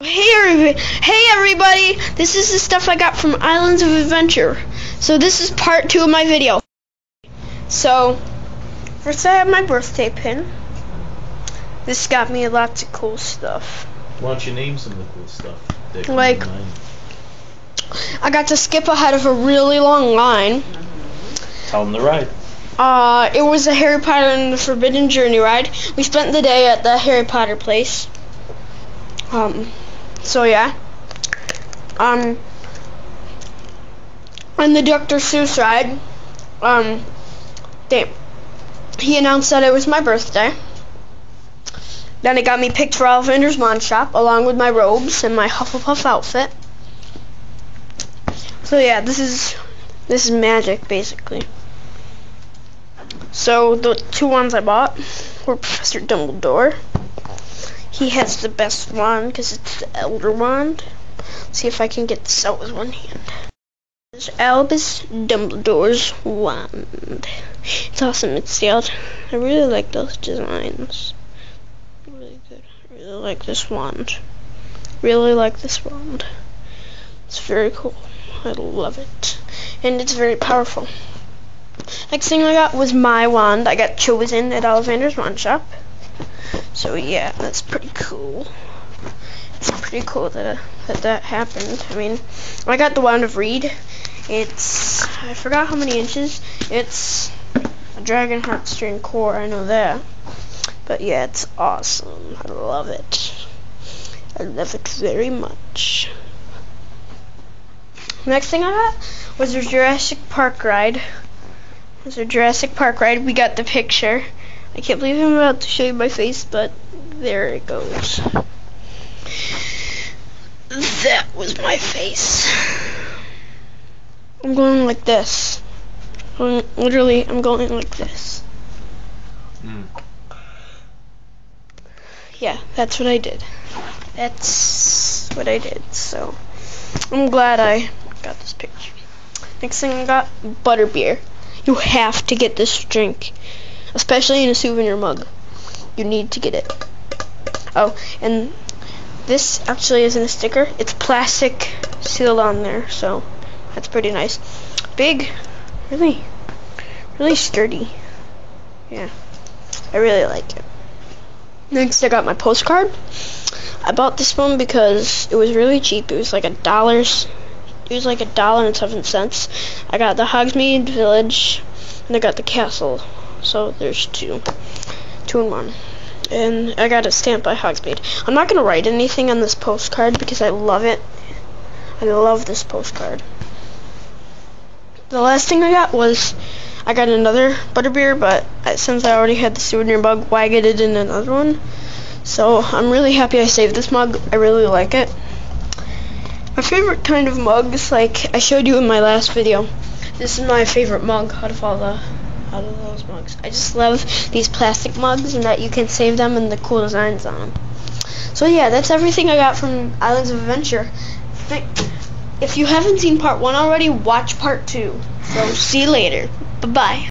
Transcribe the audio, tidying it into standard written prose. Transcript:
Hey everybody! This is the stuff I got from Islands of Adventure. So this is part 2 of my video. So, first I have my birthday pin. This got me lots of cool stuff. Why don't you name some of the cool stuff? Like, I got to skip ahead of a really long line. Tell them the ride. It was a Harry Potter and the Forbidden Journey ride. We spent the day at the Harry Potter place. So yeah. And the Dr. Seuss ride, he announced that it was my birthday. Then it got me picked for Ollivander's Wand Shop, along with my robes and my Hufflepuff outfit. So yeah, this is magic, basically. So the two ones I bought were Professor Dumbledore. He has the best wand because it's the Elder Wand. Let's see if I can get this out with one hand. This is Albus Dumbledore's wand. It's awesome. It's sealed. I really like those designs. Really good. I really like this wand. Really like this wand. It's very cool. I love it. And it's very powerful. Next thing I got was my wand. I got chosen at Ollivander's Wand Shop. So yeah, that's pretty cool. It's pretty cool that happened. I mean, I got the Wand of Reed. I forgot how many inches. It's a dragon heartstring core, I know that. But yeah, it's awesome. I love it. I love it very much. Next thing I got was the Jurassic Park ride. We got the picture. I can't believe I'm about to show you my face, but there it goes. That was my face. I'm going like this. Literally, I'm going like this. Yeah, that's what I did. So, I'm glad I got this picture. Next thing I got, butterbeer. You have to get this drink. Especially in a souvenir mug. You need to get it. Oh, and this actually isn't a sticker. It's plastic sealed on there, so that's pretty nice. Big, really sturdy. Yeah, I really like it. Next, I got my postcard. I bought this one because it was really cheap. It was like $1. It was like $1.07. I got the Hogsmeade Village, and I got the castle. So there's two in one. And I got it stamped by Hogsmeade. I'm not going to write anything on this postcard because I love it. I love this postcard. The last thing I got was, I got another butterbeer, but since I already had the souvenir mug, why get it in another one? So I'm really happy I saved this mug. I really like it. My favorite kind of mugs, like I showed you in my last video. This is my favorite mug out of those mugs. I just love these plastic mugs and that you can save them and the cool designs on them. So yeah, that's everything I got from Islands of Adventure. If you haven't seen part 1 already, watch part 2. So see you later. Bye-bye.